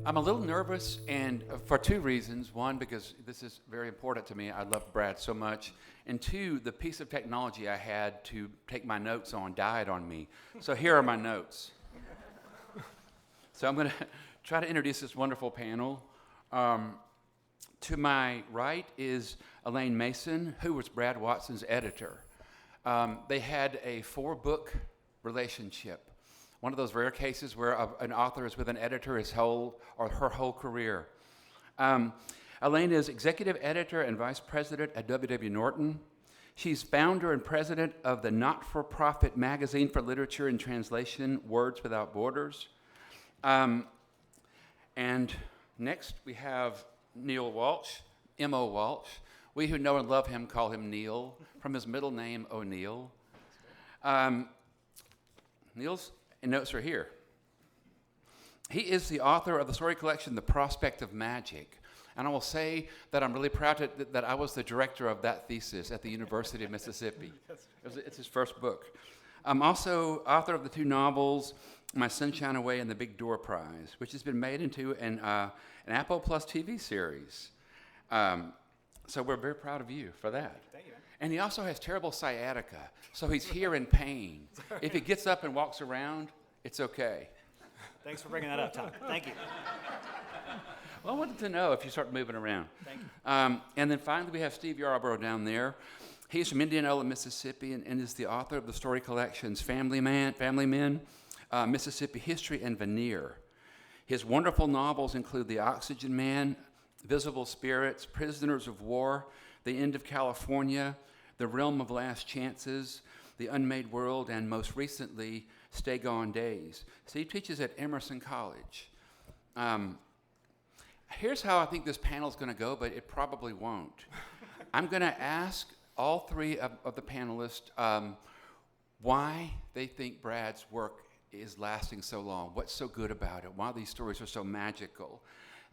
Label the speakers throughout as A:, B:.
A: I'm a little nervous, and for two reasons. One, because this is very important to me. I love Brad so much. And two, the piece of technology I had to take my notes on died on me. So here are my notes. So I'm going to try to introduce this wonderful panel. To my right is Alane Mason, who was Brad Watson's editor. They had a 4-book relationship. One of those rare cases where an author is with an editor his whole or her whole career. Alane is executive editor and vice president at W.W. Norton. She's founder and president of the not-for-profit magazine for literature and translation, Words Without Borders. And next we have Neil Walsh, M.O. Walsh. We who know and love him call him Neil, from his middle name, O'Neill. Neil's notes are here. He is the author of the story collection, The Prospect of Magic. And I will say that I'm really proud that I was the director of that thesis at the University of Mississippi. It's his first book. I'm also author of the 2 novels, My Sunshine Away and the Big Door Prize, which has been made into an Apple Plus TV series. So we're very proud of you for that.
B: Thank you.
A: And he also has terrible sciatica, so he's here in pain. If he gets up and walks around, it's okay.
B: Thanks for bringing that up, Tom. Thank you.
A: Well, I wanted to know if you start moving around.
B: Thank you.
A: And then finally, we have Steve Yarbrough down there. He's from Indianola, Mississippi, and is the author of the story collections Family Men, Mississippi History, and Veneer. His wonderful novels include The Oxygen Man, Visible Spirits, Prisoners of War, The End of California, The Realm of Last Chances, The Unmade World, and most recently, Stay Gone Days. Steve teaches at Emerson College. Here's how I think this panel's going to go, but it probably won't. I'm going to ask all 3 of the panelists why they think Brad's work is lasting so long, what's so good about it, why these stories are so magical.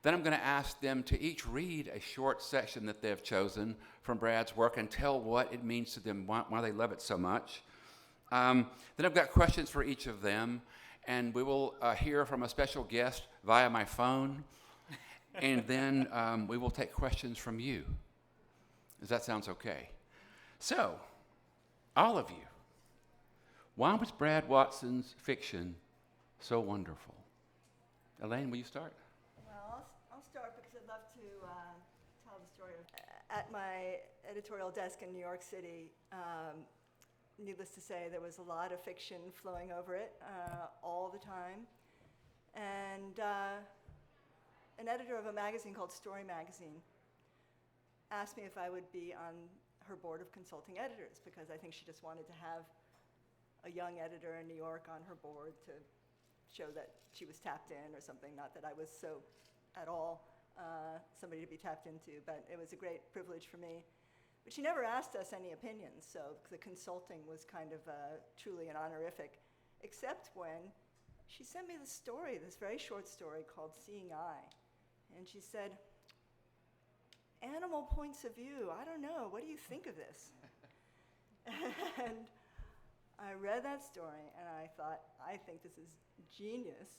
A: Then I'm going to ask them to each read a short section that they've chosen from Brad's work and tell what it means to them, why they love it so much. Then I've got questions for each of them, and we will hear from a special guest via my phone, and then we will take questions from you. Does that sound okay? So, all of you, why was Brad Watson's fiction so wonderful? Alane, will you start?
C: I'll start because I'd love to tell the story. At my editorial desk in New York City, needless to say, there was a lot of fiction flowing over it all the time. And an editor of a magazine called Story Magazine asked me if I would be on her board of consulting editors, because I think she just wanted to have a young editor in New York on her board to show that she was tapped in or something. Not that I was so at all somebody to be tapped into, but it was a great privilege for me. But she never asked us any opinions, so the consulting was kind of truly an honorific, except when she sent me this story, this very short story called Seeing Eye. And she said, "Animal points of view, I don't know, what do you think of this?" And I read that story and I thought, I think this is genius,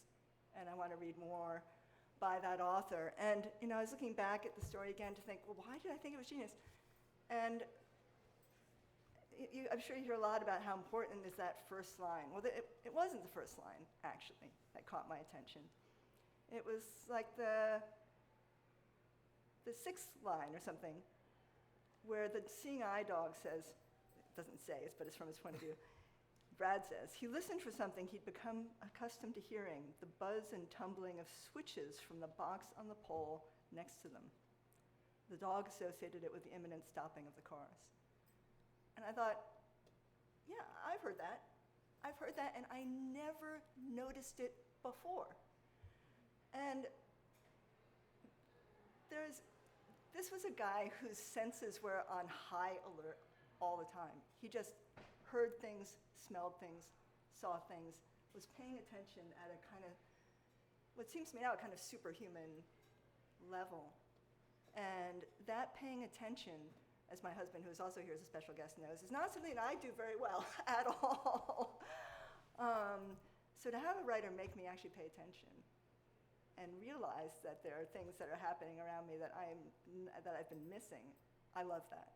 C: and I want to read more by that author. And I was looking back at the story again to think, well, why did I think it was genius? And I'm sure you hear a lot about how important is that first line. Well, it wasn't the first line, actually, that caught my attention. It was like the 6th line or something, where the Seeing Eye dog says, it doesn't say it, but it's from his point of view, Brad says, he listened for something he'd become accustomed to hearing, the buzz and tumbling of switches from the box on the pole next to them. The dog associated it with the imminent stopping of the cars. And I thought, yeah, I've heard that. I've heard that, and I never noticed it before. And this was a guy whose senses were on high alert all the time. He just heard things, smelled things, saw things, was paying attention at a kind of, what seems to me now, a kind of superhuman level. And that paying attention, as my husband, who is also here as a special guest, knows, is not something that I do very well at all. So to have a writer make me actually pay attention and realize that there are things that are happening around me that I've been missing. I love that.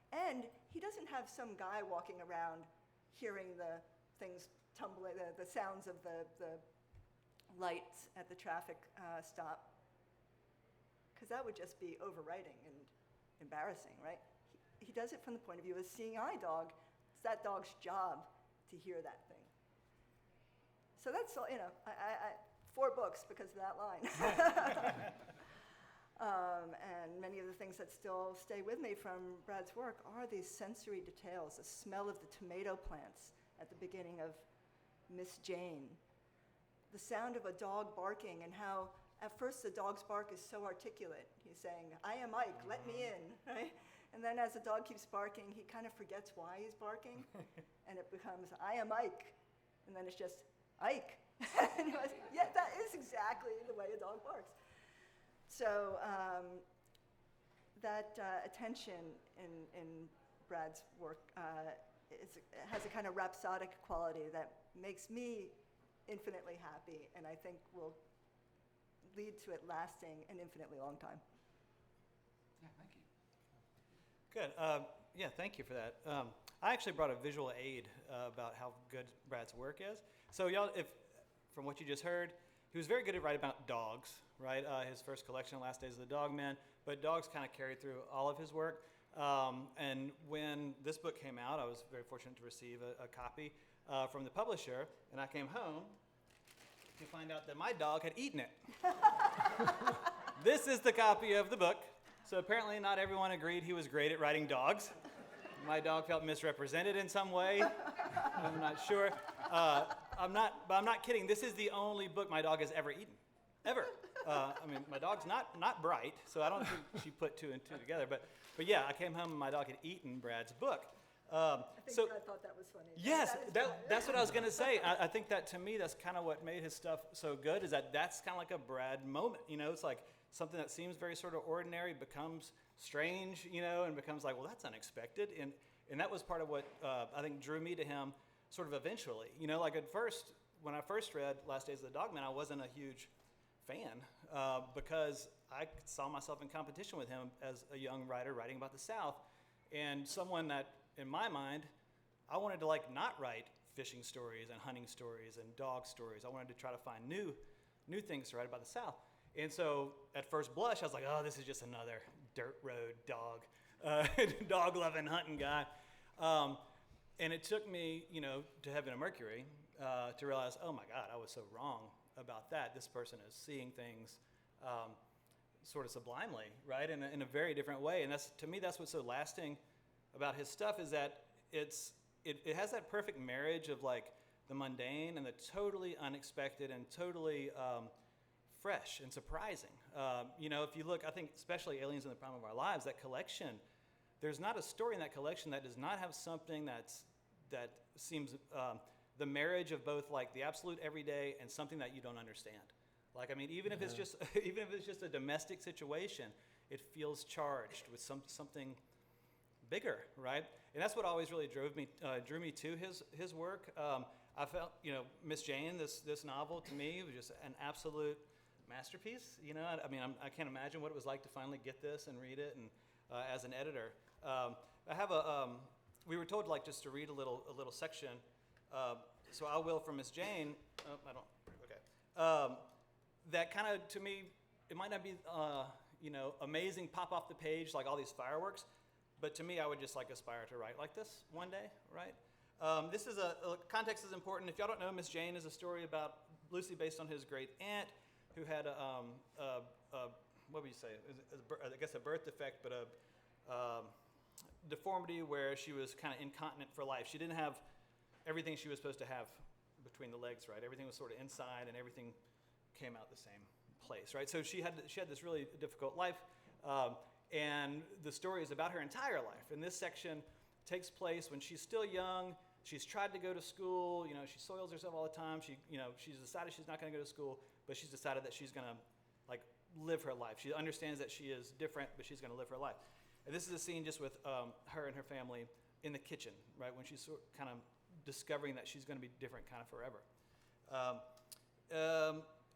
C: And he doesn't have some guy walking around hearing the things tumbling, the sounds of the lights at the traffic stop, because that would just be overwriting and embarrassing, right? He does it from the point of view of a seeing eye dog. It's that dog's job to hear that thing. So that's all, I 4 books because of that line. And many of the things that still stay with me from Brad's work are these sensory details, the smell of the tomato plants at the beginning of Miss Jane, the sound of a dog barking, and how at first the dog's bark is so articulate. He's saying, "I am Ike, let me in," right? And then as the dog keeps barking, he kind of forgets why he's barking, and it becomes, "I am Ike," and then it's just, "Ike." And he goes, yeah, that is exactly the way a dog barks. So that attention in Brad's work has a kind of rhapsodic quality that makes me infinitely happy, and I think will lead to it lasting an infinitely long time.
A: Yeah, thank you.
B: Good. Yeah, thank you for that. I actually brought a visual aid about how good Brad's work is. So y'all, from what you just heard, he was very good at writing about dogs, right? His first collection, Last Days of the Dog Man, but dogs kind of carried through all of his work. And when this book came out, I was very fortunate to receive a copy from the publisher, and I came home to find out that my dog had eaten it. This is the copy of the book. So apparently not everyone agreed he was great at writing dogs. My dog felt misrepresented in some way. I'm not sure. I'm not kidding. This is the only book my dog has ever eaten, ever. I mean, my dog's not bright, so I don't think she put 2 and 2 together. But yeah, I came home and my dog had eaten Brad's book.
C: I think Brad thought that was funny.
B: Yes, that's what I was going to say. I think that to me, that's kind of what made his stuff so good, is that's kind of like a Brad moment. It's like something that seems very sort of ordinary becomes strange, and becomes like, well, that's unexpected. And that was part of what I think drew me to him sort of eventually. Like at first, when I first read Last Days of the Dog Man, I wasn't a huge fan because I saw myself in competition with him as a young writer writing about the South, and someone that, in my mind, I wanted to not write fishing stories and hunting stories and dog stories. I wanted to try to find new things to write about the South. And so at first blush, I was like, oh, this is just another dirt road dog, dog-loving hunting guy. And it took me, to Heaven and Mercury to realize, oh my God, I was so wrong about that. This person is seeing things sort of sublimely, right, in a very different way. And to me, that's what's so lasting about his stuff, is that it has that perfect marriage of the mundane and the totally unexpected and totally fresh and surprising. If you look, I think especially Aliens in the Prime of Our Lives, that collection, there's not a story in that collection that does not have something that seems the marriage of both the absolute everyday and something that you don't understand. Even if it's just a domestic situation, it feels charged with something bigger, right? And that's what always really drew me to his work. I felt, Miss Jane, this novel to me was just an absolute masterpiece. I can't imagine what it was like to finally get this and read it, and as an editor. I have we were told just to read a little section, so I will from Miss Jane. I don't. Okay. That kind of, to me, it might not be amazing, pop off the page like all these fireworks, but to me, I would just aspire to write like this one day, right? This is context is important. If y'all don't know, Miss Jane is a story loosely based on his great aunt, who had what would you say? I guess a birth defect, but a deformity where she was kind of incontinent for life. She didn't have everything she was supposed to have between the legs, right? Everything was sort of inside, and everything came out the same place, right? So she had this really difficult life, and the story is about her entire life. And this section takes place when she's still young. She's tried to go to school. She soils herself all the time. She's decided she's not going to go to school, but she's decided that she's going to live her life. She understands that she is different, but she's going to live her life. And this is a scene just with her and her family in the kitchen, right, when she's kind of discovering that she's going to be different kind of forever.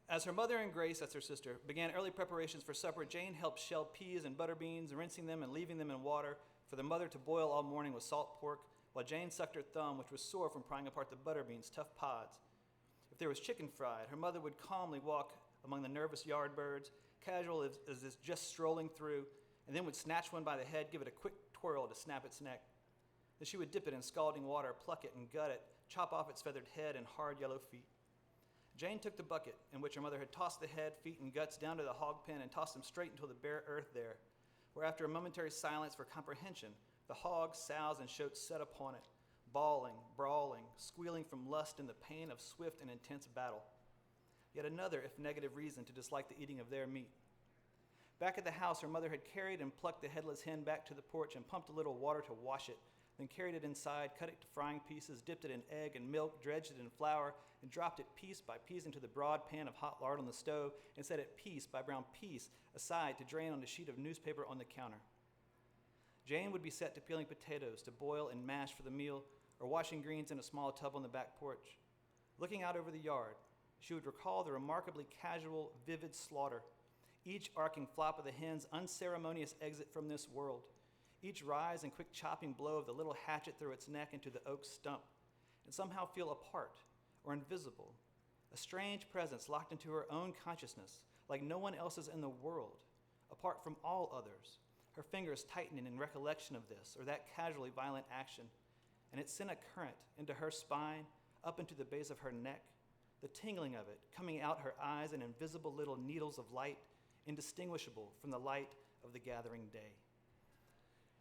B: As her mother and Grace, that's her sister, began early preparations for supper, Jane helped shell peas and butter beans, rinsing them and leaving them in water for the mother to boil all morning with salt pork, while Jane sucked her thumb, which was sore from prying apart the butter beans' tough pods. If there was chicken fried, her mother would calmly walk among the nervous yard birds, casual as if just strolling through, and then would snatch one by the head, give it a quick twirl to snap its neck. Then she would dip it in scalding water, pluck it and gut it, chop off its feathered head and hard yellow feet. Jane took the bucket in which her mother had tossed the head, feet, and guts down to the hog pen and tossed them straight into the bare earth there, where after a momentary silence for comprehension, the hogs, sows, and shoats set upon it, bawling, brawling, squealing from lust and the pain of swift and intense battle. Yet another, if negative, reason to dislike the eating of their meat. Back at the house, her mother had carried and plucked the headless hen back to the porch and pumped a little water to wash it, then carried it inside, cut it to frying pieces, dipped it in egg and milk, dredged it in flour, and dropped it piece by piece into the broad pan of hot lard on the stove, and set it piece by brown piece aside to drain on a sheet of newspaper on the counter. Jane would be set to peeling potatoes to boil and mash for the meal, or washing greens in a small tub on the back porch. Looking out over the yard, she would recall the remarkably casual, vivid slaughter, each arcing flop of the hen's unceremonious exit from this world, each rise and quick chopping blow of the little hatchet through its neck into the oak stump, and somehow feel apart or invisible, a strange presence locked into her own consciousness, like no one else's in the world, apart from all others, her fingers tightening in recollection of this or that casually violent action, and it sent a current into her spine, up into the base of her neck, the tingling of it coming out her eyes in invisible little needles of light, indistinguishable from the light of the gathering day.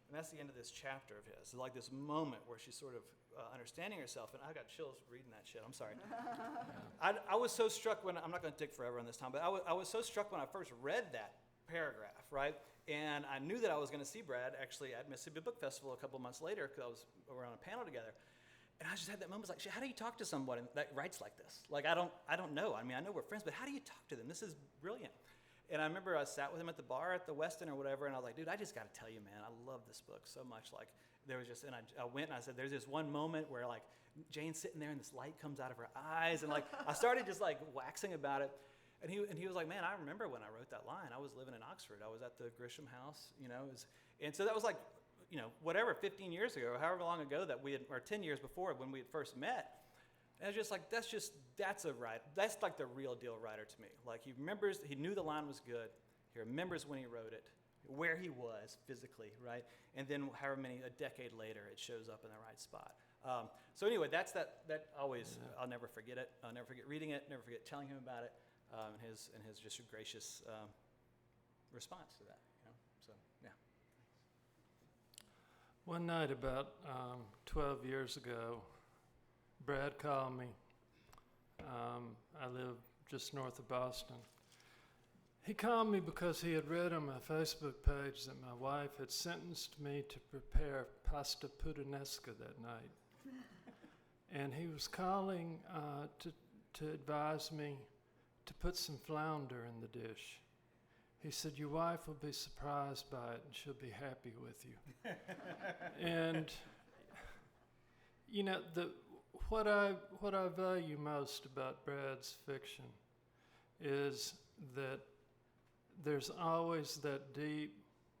B: And that's the end of this chapter of his. It's like this moment where she's sort of understanding herself, and I got chills reading that shit. I'm sorry. I was so struck when, I'm not going to take forever on this time, but I was so struck when I first read that paragraph, right? And I knew that I was going to see Brad actually at Mississippi Book Festival a couple months later because we were on a panel together. And I just had that moment, like, how do you talk to someone that writes like this? Like, I don't know. I mean, I know we're friends, but how do you talk to them? This is brilliant. And I remember I sat with him at the bar at the Westin or whatever, and I was like, dude, I just got to tell you, man, I love this book so much. Like, there was just, and I went and I said, there's this one moment where, like, Jane's sitting there and this light comes out of her eyes, and, like, I started just, like, waxing about it. And he was like, man, I remember when I wrote that line. I was living in Oxford. I was at the Grisham House, you know. And so that was like, you know, whatever, 15 years ago, or however long ago that we had, or 10 years before when we had first met. And I was just like, that's a writer. That's like the real deal writer to me. Like, he remembers, he knew the line was good. He remembers when he wrote it, where he was physically, right? And then however many, a decade later, it shows up in the right spot. So anyway, that always, I'll never forget it. I'll never forget reading it, never forget telling him about it. And his just gracious response to that, you know. So yeah.
D: One night about 12 years ago, Brad called me. I live just north of Boston. He called me because he had read on my Facebook page that my wife had sentenced me to prepare pasta puttanesca that night. And he was calling to advise me to put some flounder in the dish. He said, your wife will be surprised by it and she'll be happy with you. And, you know, what I value most about Brad's fiction is that there's always that deep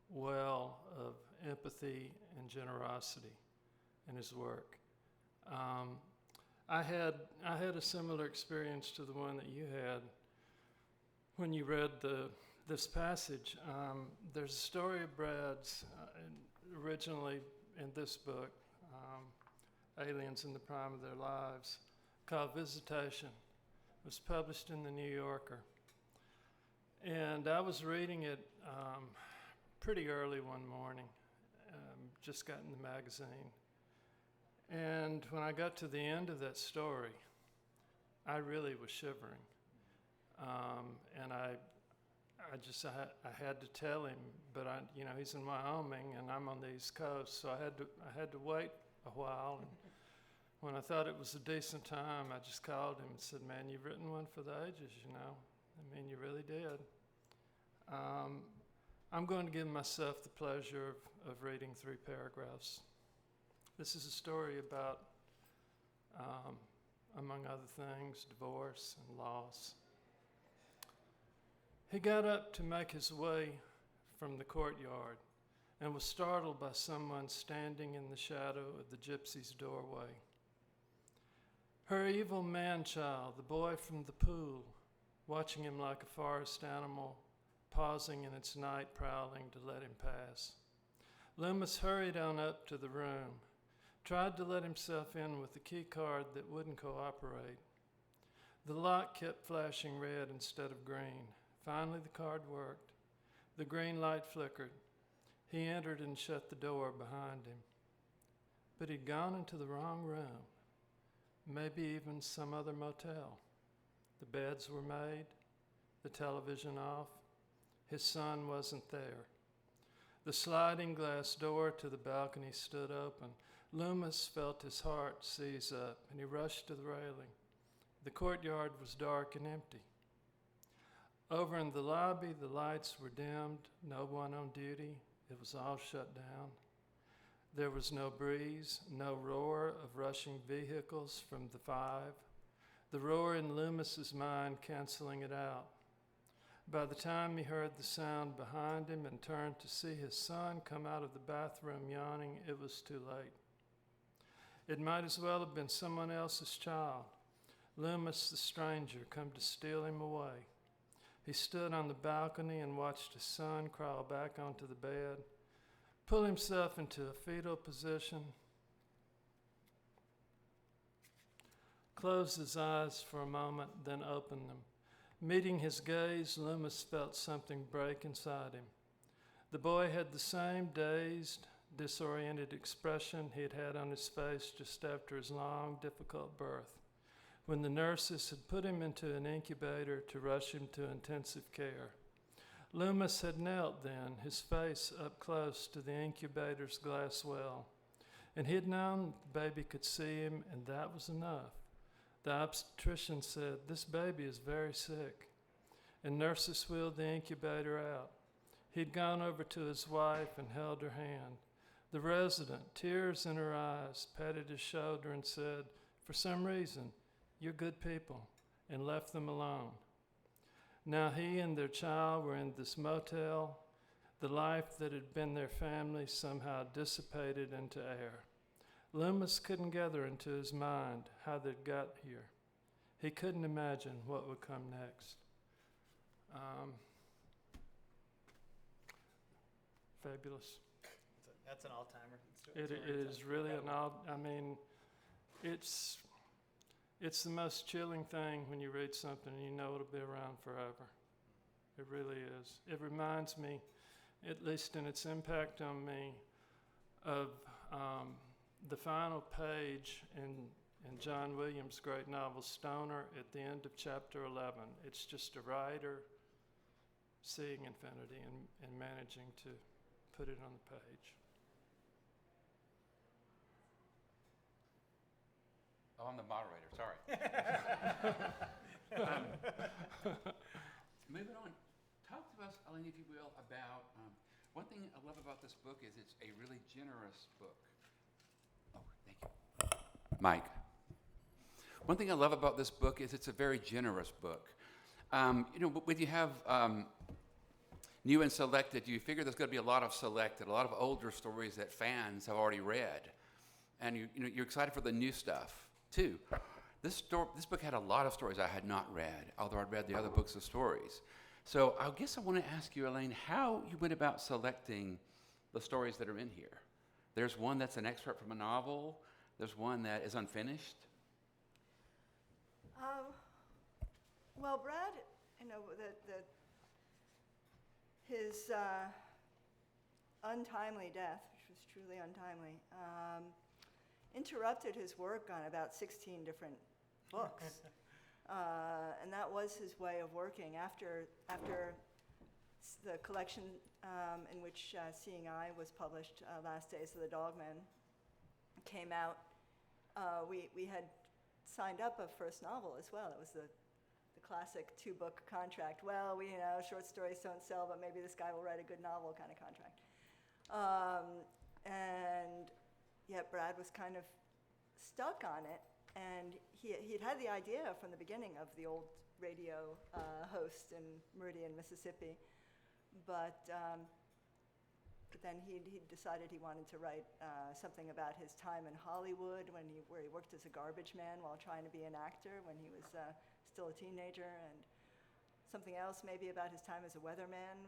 D: well of empathy and generosity in his work. I had a similar experience to the one that you had when you read this passage. There's a story of Brad's originally in this book, Aliens in the Prime of Their Lives, called Visitation. It was published in the New Yorker. And I was reading it pretty early one morning, just got in the magazine. And when I got to the end of that story, I really was shivering. And I had to tell him, but he's in Wyoming and I'm on the East Coast, so I had to wait a while. And when I thought it was a decent time, I just called him and said, man, you've written one for the ages, you know. I mean, you really did. I'm going to give myself the pleasure of reading 3 paragraphs. This is a story about, among other things, divorce and loss He got up to make his way from the courtyard and was startled by someone standing in the shadow of the gypsy's doorway. Her evil man-child, the boy from the pool, watching him like a forest animal, pausing in its night prowling to let him pass. Loomis hurried on up to the room, tried to let himself in with the key card that wouldn't cooperate. The lock kept flashing red instead of green. Finally, the card worked. The green light flickered. He entered and shut the door behind him. But he'd gone into the wrong room, maybe even some other motel. The beds were made, the television off. His son wasn't there. The sliding glass door to the balcony stood open. Loomis felt his heart seize up, and he rushed to the railing. The courtyard was dark and empty. Over in the lobby, the lights were dimmed, no one on duty. It was all shut down. There was no breeze, no roar of rushing vehicles from the 5. The roar in Loomis's mind canceling it out. By the time he heard the sound behind him and turned to see his son come out of the bathroom yawning, it was too late. It might as well have been someone else's child. Loomis, the stranger, come to steal him away. He stood on the balcony and watched his son crawl back onto the bed, pull himself into a fetal position, closed his eyes for a moment, then opened them. Meeting his gaze, Loomis felt something break inside him. The boy had the same dazed, disoriented expression he had had on his face just after his long, difficult birth, when the nurses had put him into an incubator to rush him to intensive care. Loomis had knelt then, his face up close to the incubator's glass well, and he had known the baby could see him, and that was enough. The obstetrician said, "This baby is very sick," and nurses wheeled the incubator out. He'd gone over to his wife and held her hand. The resident, tears in her eyes, patted his shoulder and said, "For some reason, you're good people," and left them alone. Now he and their child were in this motel. The life that had been their family somehow dissipated into air. Loomis couldn't gather into his mind how they'd got here. He couldn't imagine what would come next. Fabulous.
B: That's an all-timer.
D: It is really an all. I mean, it's the most chilling thing when you read something and you know it'll be around forever. It really is. It reminds me, at least in its impact on me, of the final page in John Williams' great novel Stoner at the end of chapter 11. It's just a writer seeing infinity and managing to put it on the page.
A: Oh, I'm the moderator, sorry. Moving on, talk to us, Alane, if you will, about one thing I love about this book is it's a really generous book. Oh, thank you. Mike. One thing I love about this book is it's a very generous book. When you have new and selected, you figure there's going to be a lot of selected, a lot of older stories that fans have already read. And you're excited for the new stuff, too. This book had a lot of stories I had not read, although I'd read the other books of stories. So I guess I want to ask you, Alane, how you went about selecting the stories that are in here. There's one that's an excerpt from a novel. There's one that is unfinished.
C: Well, Brad, his untimely death, which was truly untimely, interrupted his work on about 16 different books. And that was his way of working. After the collection in which Seeing Eye was published, Last Days of the Dogman, came out, we had signed up a first novel as well. It was the classic 2-book contract. Well, short stories don't sell, but maybe this guy will write a good novel kind of contract. And yet Brad was kind of stuck on it, and he'd had the idea from the beginning of the old radio host in Meridian, Mississippi. But then he decided he wanted to write something about his time in Hollywood where he worked as a garbage man while trying to be an actor when he was still a teenager, and something else maybe about his time as a weatherman,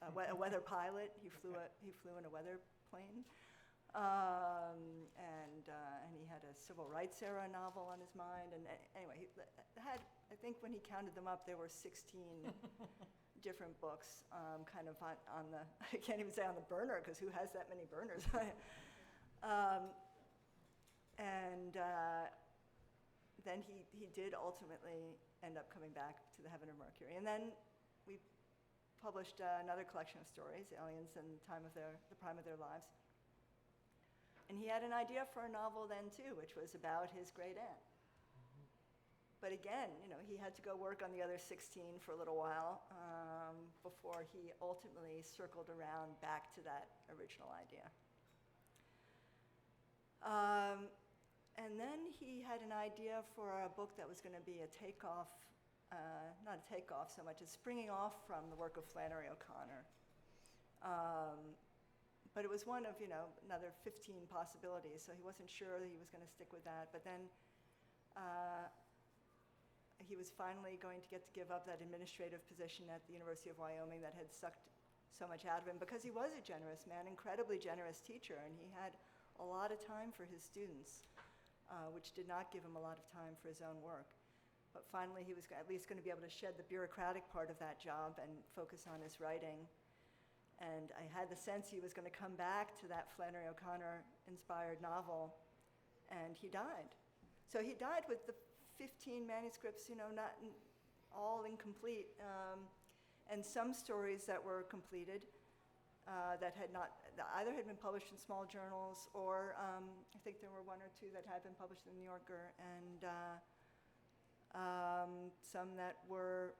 C: a weather pilot. He flew in a weather plane. And he had a civil rights era novel on his mind. And anyway, he had, I think when he counted them up, there were 16 different books, kind of on the, I can't even say on the burner, because who has that many burners? Then he did ultimately end up coming back to the Heaven of Mercury. And then we published another collection of stories, Aliens in the prime of their lives. And he had an idea for a novel then too, which was about his great aunt. But again, he had to go work on the other 16 for a little while before he ultimately circled around back to that original idea. And then he had an idea for a book that was going to be a takeoff, not a takeoff so much as springing off from the work of Flannery O'Connor. But it was one of, another 15 possibilities, so he wasn't sure that he was going to stick with that. But then he was finally going to get to give up that administrative position at the University of Wyoming that had sucked so much out of him, because he was a generous man, incredibly generous teacher, and he had a lot of time for his students, which did not give him a lot of time for his own work. But finally, he was at least going to be able to shed the bureaucratic part of that job and focus on his writing. And I had the sense he was going to come back to that Flannery O'Connor-inspired novel, and he died. So he died with the 15 manuscripts, not all incomplete, and some stories that were completed that either had been published in small journals, or I think there were one or two that had been published in the New Yorker, and some that were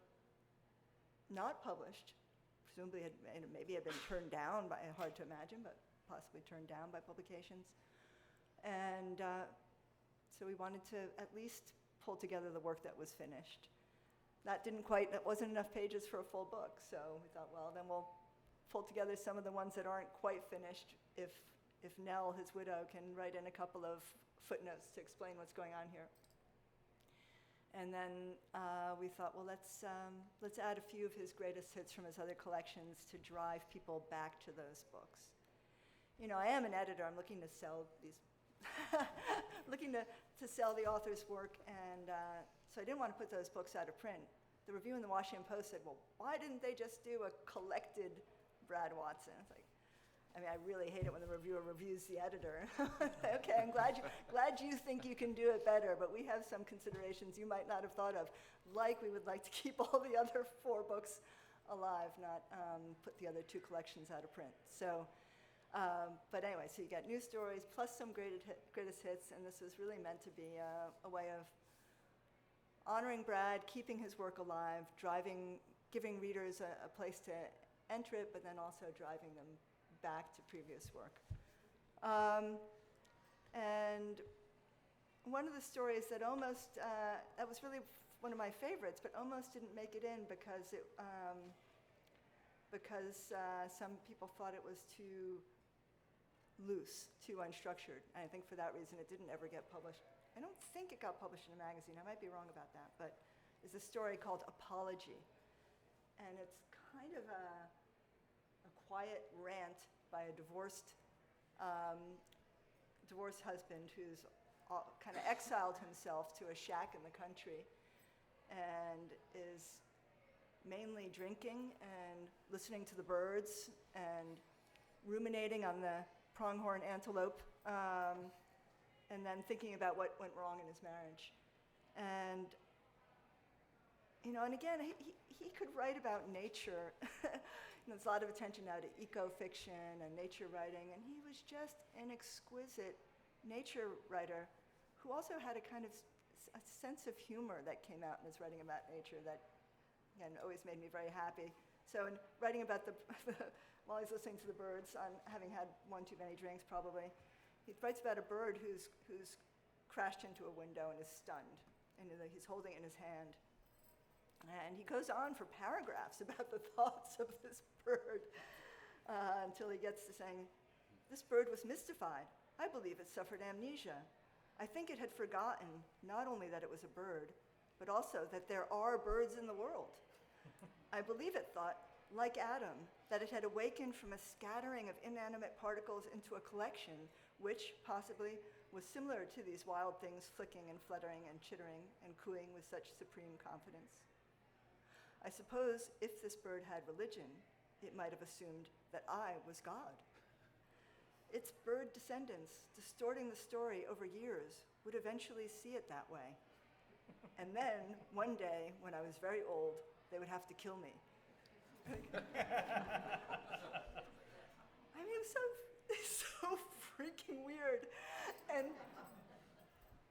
C: not published. Presumably maybe had been turned down by, hard to imagine, but possibly turned down by publications. And so we wanted to at least pull together the work that was finished. That wasn't enough pages for a full book, so we thought, well, then we'll pull together some of the ones that aren't quite finished if Nell, his widow, can write in a couple of footnotes to explain what's going on here. And then we thought, well, let's add a few of his greatest hits from his other collections to drive people back to those books. I am an editor. I'm looking to sell these, looking to sell the author's work, and so I didn't want to put those books out of print. The review in the Washington Post said, well, why didn't they just do a collected Brad Watson? It's like, I really hate it when the reviewer reviews the editor. Okay, I'm glad you think you can do it better, but we have some considerations you might not have thought of, like we would like to keep all the other 4 books alive, not put the other 2 collections out of print. So, but anyway, so you got new stories plus some greatest hits, and this was really meant to be a way of honoring Brad, keeping his work alive, giving readers a place to enter it, but then also driving them back to previous work. And one of the stories that almost, that was really one of my favorites, but almost didn't make it in because some people thought it was too loose, too unstructured. And I think for that reason it didn't ever get published. I don't think it got published in a magazine. I might be wrong about that, but there's a story called Apology. And it's kind of a quiet rant by a divorced husband who's kind of exiled himself to a shack in the country and is mainly drinking and listening to the birds and ruminating on the pronghorn antelope, and then thinking about what went wrong in his marriage. And and again, he could write about nature. There's a lot of attention now to eco-fiction and nature writing, and he was just an exquisite nature writer who also had a kind of a sense of humor that came out in his writing about nature that, again, always made me very happy. So in writing about while he's listening to the birds, having had one too many drinks probably, he writes about a bird who's crashed into a window and is stunned, and he's holding it in his hand. And he goes on for paragraphs about the thoughts of this bird until he gets to saying, "This bird was mystified. I believe it suffered amnesia. I think it had forgotten not only that it was a bird, but also that there are birds in the world. I believe it thought, like Adam, that it had awakened from a scattering of inanimate particles into a collection, which possibly was similar to these wild things flicking and fluttering and chittering and cooing with such supreme confidence. I suppose if this bird had religion, it might have assumed that I was God. Its bird descendants, distorting the story over years, would eventually see it that way. And then, one day, when I was very old, they would have to kill me." I mean, it's so freaking weird. And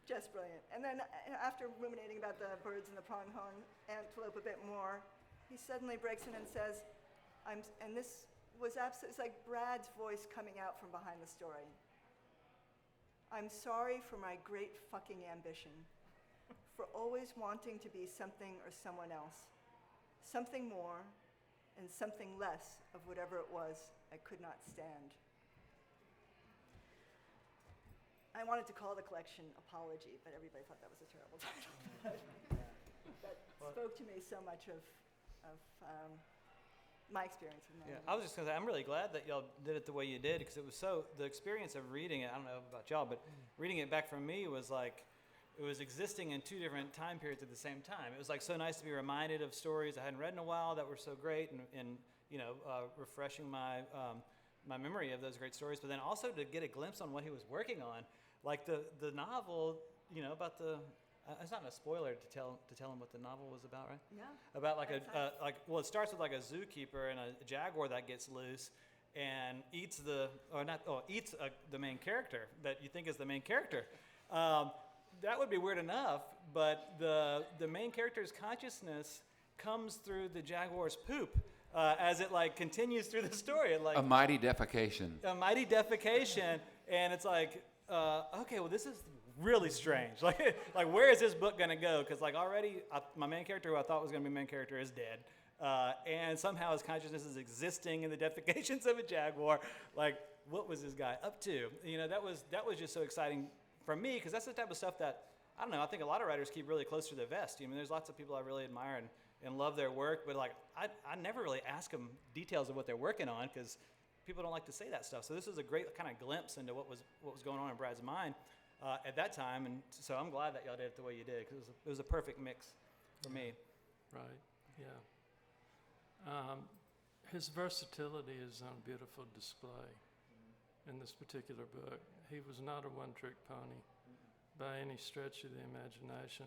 C: just brilliant. And then after ruminating about the birds and the pronghorn antelope a bit more, he suddenly breaks in and says, and this was absolutely, it's like Brad's voice coming out from behind the story. "I'm sorry for my great fucking ambition, for always wanting to be something or someone else, something more and something less of whatever it was I could not stand." I wanted to call the collection Apology, but everybody thought that was a terrible title. That spoke to me so much of my experience with
B: Yeah,
C: Melanie.
B: I was just going to say, I'm really glad that y'all did it the way you did, because it was the experience of reading it, I don't know about y'all, but reading it back from me was like, it was existing in two different time periods at the same time. It was like so nice to be reminded of stories I hadn't read in a while that were so great and refreshing my memory of those great stories, but then also to get a glimpse on what he was working on. Like the novel, about the, it's not a spoiler to tell him what the novel was about, right?
C: Yeah.
B: About like
C: That's
B: it starts with like a zookeeper and a jaguar that gets loose and eats the main character that you think is the main character. That would be weird enough, but the main character's consciousness comes through the jaguar's poop as it like continues through the story.
A: A mighty defecation.
B: A mighty defecation, and it's like, okay, well, this is really strange. Like where is this book gonna go? Because like already, my main character, who I thought was gonna be main character, is dead, and somehow his consciousness is existing in the defecations of a jaguar. Like, what was this guy up to? That was just so exciting for me, because that's the type of stuff that I don't know. I think a lot of writers keep really close to the vest. There's lots of people I really admire and love their work, but like I never really ask them details of what they're working on because people don't like to say that stuff. So this is a great kind of glimpse into what was going on in Brad's mind at that time, and so I'm glad that y'all did it the way you did, because it was a perfect mix for me.
D: Right, yeah. His versatility is on beautiful display in this particular book. He was not a one-trick pony by any stretch of the imagination.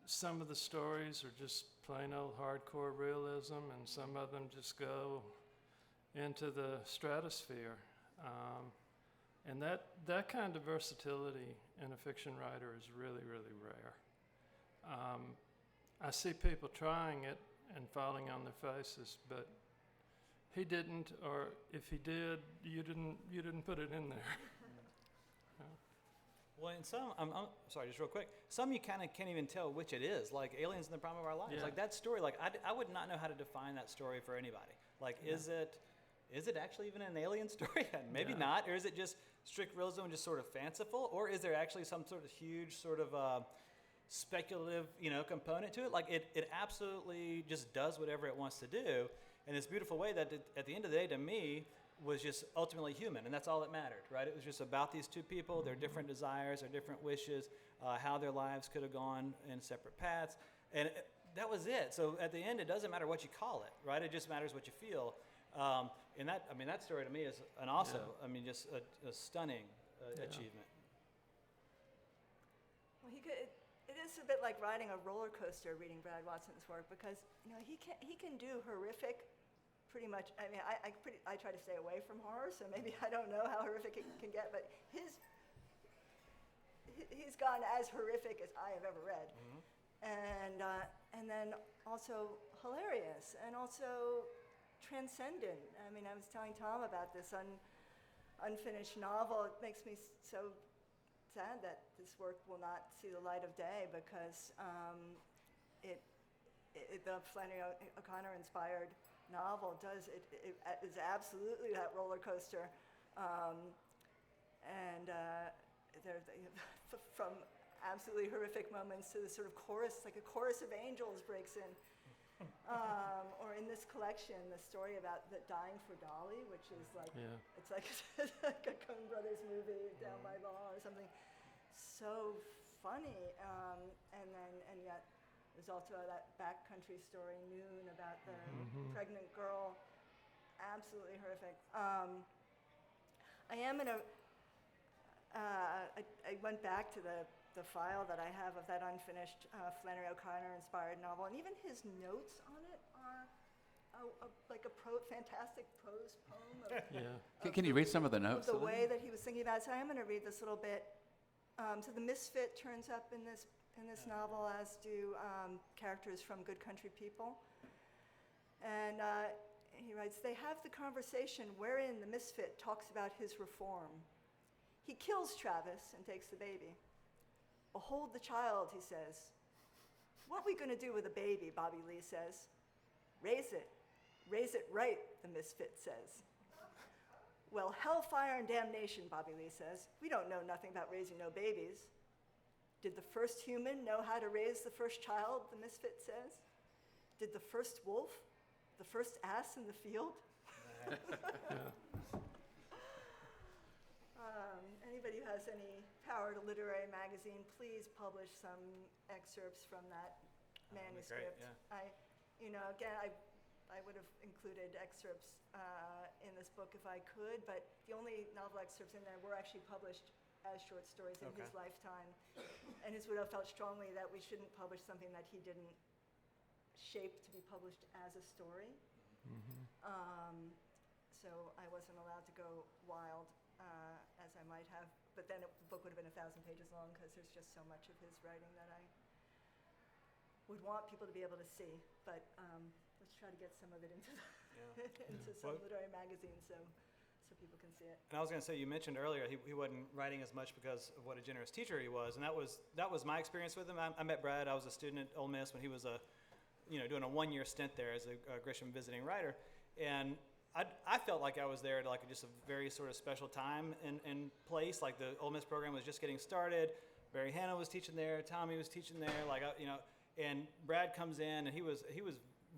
D: Some of the stories are just plain old hardcore realism, and some of them just go into the stratosphere. And that kind of versatility in a fiction writer is really, really rare. I see people trying it and falling on their faces, but he didn't, or if he did, you didn't put it in there.
B: Well, and some, I'm sorry, just real quick, some you kind of can't even tell which it is, like Aliens in the Prime of Our Lives.
D: Yeah.
B: Like that story, like I would not know how to define that story for anybody. Like, is it actually even an alien story? Maybe not. Or is it just strict realism and just sort of fanciful? Or is there actually some sort of huge sort of speculative, component to it? Like it absolutely just does whatever it wants to do in this beautiful way that at the end of the day, to me, was just ultimately human, and that's all that mattered, right? It was just about these two people, their different desires, their different wishes, how their lives could have gone in separate paths, and that was it. So at the end, it doesn't matter what you call it, right? It just matters what you feel. And that story to me is just a stunning achievement.
C: Well, it is a bit like riding a roller coaster reading Brad Watson's work, because he can do horrific. Pretty much, I try to stay away from horror, so maybe I don't know how horrific it can get, but he's gone as horrific as I have ever read, and then also hilarious, and also transcendent. I was telling Tom about this unfinished novel. It makes me so sad that this work will not see the light of day, because the Flannery O'Connor inspired novel it is absolutely that roller coaster, and from absolutely horrific moments to the sort of chorus, like a chorus of angels breaks in. Or in this collection, the story about the Dying for Dolly, which is like, it's like like a Coen Brothers movie, Down by Law or something. So funny, and yet there's also that backcountry story, Noon, about the pregnant girl, absolutely horrific. I am in a, I went back to the file that I have of that unfinished Flannery O'Connor inspired novel, and even his notes on it are like a fantastic prose poem of,
A: Can you read some of the notes?
C: of the way that he was thinking about it. So I'm going to read this little bit. So the misfit turns up in this novel, as do characters from Good Country People. And he writes, they have the conversation wherein the misfit talks about his reform. He kills Travis and takes the baby. Behold the child, he says. What we going to do with a baby, Bobby Lee says. Raise it right, the misfit says. Well, hellfire and damnation, Bobby Lee says. We don't know nothing about raising no babies. Did the first human know how to raise the first child, the misfit says? Did the first wolf, the first ass in the field? Anybody who has any power to literary magazine, please publish some excerpts from that manuscript.
B: Great, yeah.
C: I would have included excerpts in this book if I could, but the only novel excerpts in there were actually published as short stories in his lifetime. And his widow felt strongly that we shouldn't publish something that he didn't shape to be published as a story. So I wasn't allowed to go wild as I might have, but then the book would have been 1,000 pages long because there's just so much of his writing that I would want people to be able to see. But let's try to get some of it into into some literary magazines so people can see it.
B: And I was going to say, you mentioned earlier he wasn't writing as much because of what a generous teacher he was, and that was my experience with him. I met Brad. I was a student at Ole Miss when he was doing a 1-year stint there as a Grisham visiting writer, and I felt like I was there at like just a very sort of special time and place. Like the Ole Miss program was just getting started. Barry Hanna was teaching there. Tommy was teaching there. And Brad comes in, and he was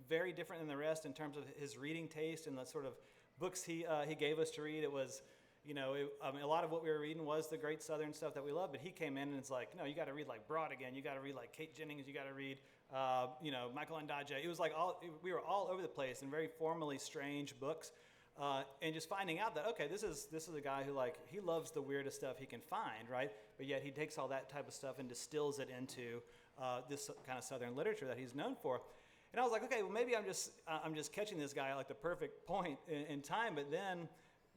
B: very different than the rest in terms of his reading taste and the sort of books he gave us to read. It was, a lot of what we were reading was the great Southern stuff that we love. But he came in and it's like, no, you got to read like Broad again. You got to read like Kate Jennings. You got to read, Michael Ondaatje. It was like we were all over the place in very formally strange books, and just finding out that this is a guy who he loves the weirdest stuff he can find, right? But yet he takes all that type of stuff and distills it into this kind of Southern literature that he's known for. And I was like, okay, well maybe I'm just catching this guy at like the perfect point in time. But then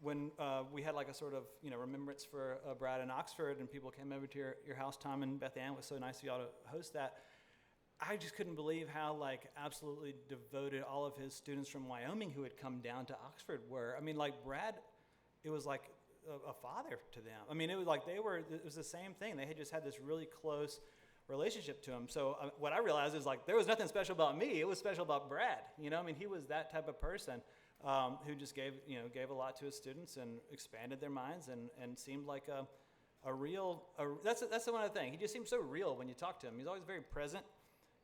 B: when we had like a sort of remembrance for Brad in Oxford, and people came over to your house, Tom and Beth Ann, it was so nice of y'all to host that. I just couldn't believe how absolutely devoted all of his students from Wyoming who had come down to Oxford were. I mean, Brad, it was like a father to them. I mean, it was like it was the same thing. They had just had this really close relationship to him. So what I realized is there was nothing special about me. It was special about Brad. I mean, he was that type of person who just gave a lot to his students and expanded their minds and seemed like a real. That's the one other thing. He just seemed so real when you talk to him. He's always very present.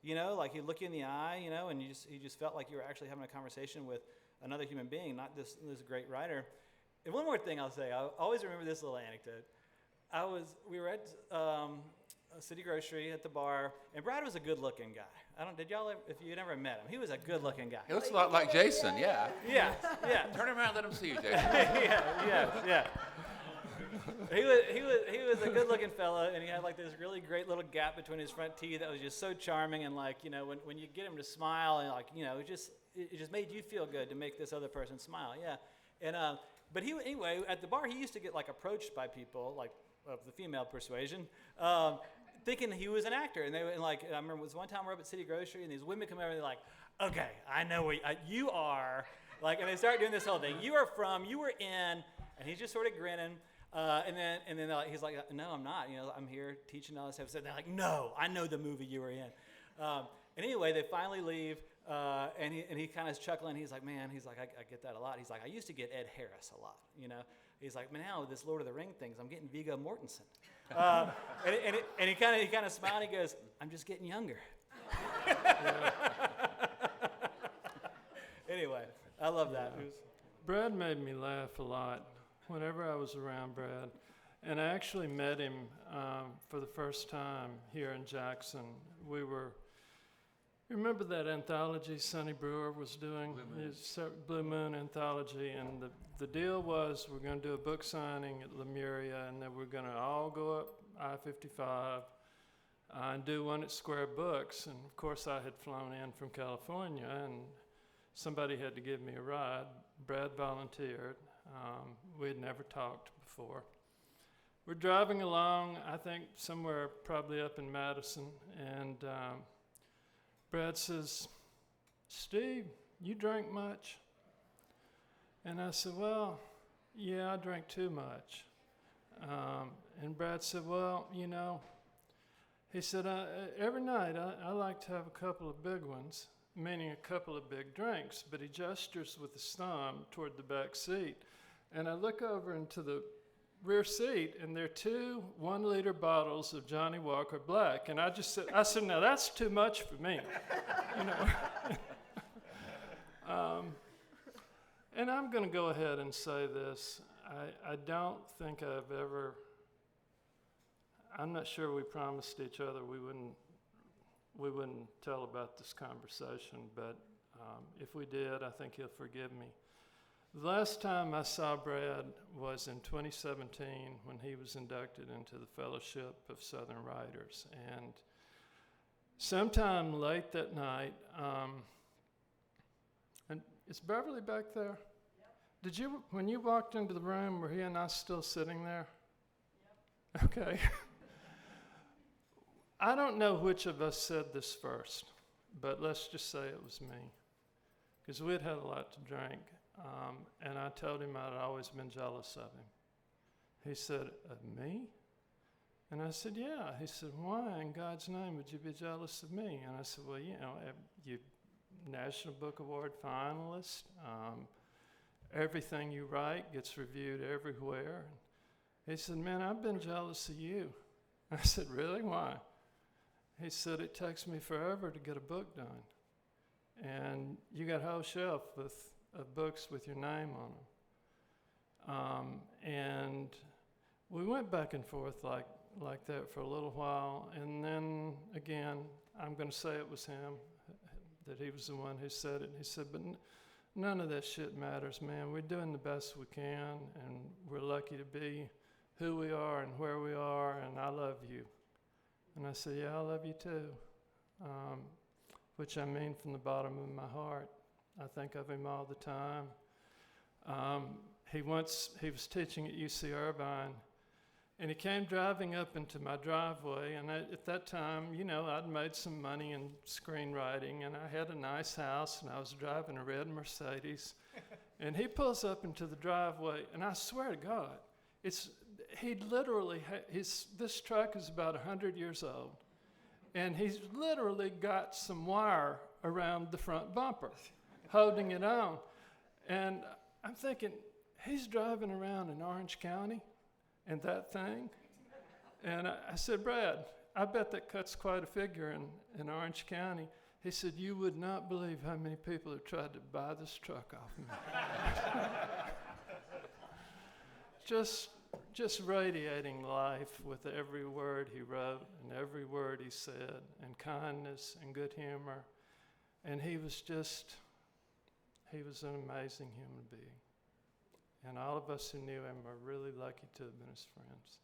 B: He'd look you in the eye, and you just felt like you were actually having a conversation with another human being, not this great writer. And one more thing I'll say, I always remember this little anecdote. We were at City Grocery at the bar, and Brad was a good-looking guy. Did y'all ever, if you never met him, he was a good-looking guy.
A: He looks a lot like Jason, yeah.
B: Yeah.
A: Turn around, let him see you, Jason.
B: yeah. He was a good-looking fella, and he had this really great little gap between his front teeth that was just so charming. And when you get him to smile, and it just made you feel good to make this other person smile. Yeah. And but anyway, at the bar, he used to get approached by people of the female persuasion, thinking he was an actor. And I remember it was one time we're up at City Grocery, and these women come over and they're like, okay, I know what you are. And they start doing this whole thing. You were in, and he's just sort of grinning. And then he's like, no, I'm not. I'm here teaching all this stuff. So they're like, no, I know the movie you were in. And anyway, they finally leave, and he kind of is chuckling. He's like, man, he's like, I get that a lot. He's like, I used to get Ed Harris a lot, you know. He's like, man, now with this Lord of the Ring things, I'm getting Viggo Mortensen. And he kind of smiled. And he goes, I'm just getting younger. Anyway, I love that.
D: Yeah. Brad made me laugh a lot whenever I was around Brad. And I actually met him for the first time here in Jackson. You remember that anthology Sonny Brewer was doing? His Blue Moon anthology. And the deal was we're going to do a book signing at Lemuria, and then we're going to all go up I-55 and do one at Square Books. And of course I had flown in from California, and somebody had to give me a ride. Brad volunteered. We had never talked before. We're driving along, I think somewhere probably up in Madison, and Brad says, Steve, you drink much? And I said, well, yeah, I drink too much. And Brad said, well, you know, he said, every night I like to have a couple of big ones, meaning a couple of big drinks, but he gestures with his thumb toward the back seat. And I look over into the rear seat, and there are 2 1-liter bottles of Johnny Walker Black. And I said, now that's too much for me, you know. And I'm going to go ahead and say this. I don't think I'm not sure we promised each other we wouldn't tell about this conversation, but if we did, I think he'll forgive me. The last time I saw Brad was in 2017 when he was inducted into the Fellowship of Southern Writers. And sometime late that night, and is Beverly back there? Yep. When you walked into the room, were he and I still sitting there? Yep. Okay. I don't know which of us said this first, but let's just say it was me, because we'd had a lot to drink. And I told him I'd always been jealous of him. He said, of me? And I said, yeah. He said, why in God's name would you be jealous of me? And I said, well, you know, you National Book Award finalist. Everything you write gets reviewed everywhere. He said, man, I've been jealous of you. I said, really? Why? He said, it takes me forever to get a book done. And you got a whole shelf of books with your name on them. And we went back and forth like that for a little while. And then again, I'm going to say it was him, that he was the one who said it. He said, but none of that shit matters, man. We're doing the best we can, and we're lucky to be who we are and where we are, and I love you. And I said, yeah, I love you too, which I mean from the bottom of my heart. I think of him all the time. He was teaching at UC Irvine, and he came driving up into my driveway, and at that time, you know, I'd made some money in screenwriting, and I had a nice house, and I was driving a red Mercedes, and he pulls up into the driveway, and I swear to God, this truck is about 100 years old, and he's literally got some wire around the front bumper, holding it on. And I'm thinking, he's driving around in Orange County and that thing. And I said, Brad, I bet that cuts quite a figure in Orange County. He said, you would not believe how many people have tried to buy this truck off me. Just radiating life with every word he wrote and every word he said, and kindness and good humor. And he was an amazing human being. And all of us who knew him are really lucky to have been his friends.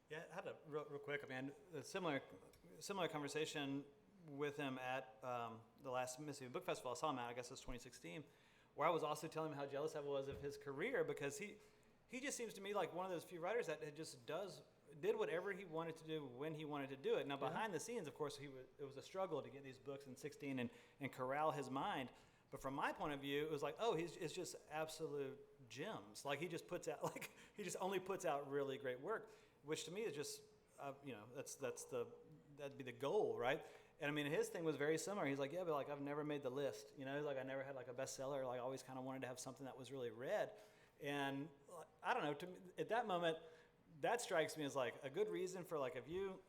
B: Yeah, I had a real quick, I mean, a similar conversation with him at the last Mississippi Book Festival I saw him at, I guess it was 2016, where I was also telling him how jealous I was of his career, because he just seems to me like one of those few writers that just did whatever he wanted to do when he wanted to do it. Now, behind the scenes, of course, it was a struggle to get these books in 16 and corral his mind. But from my point of view, it was like, it's just absolute gems. Like he just only puts out really great work, which to me is just, that'd be the goal, right? And I mean, his thing was very similar. He's like, yeah, but like I've never made the list. You know, he's like I never had like a bestseller. Like I always kind of wanted to have something that was really read. And I don't know. To me, at that moment, that strikes me as like a good reason for like if you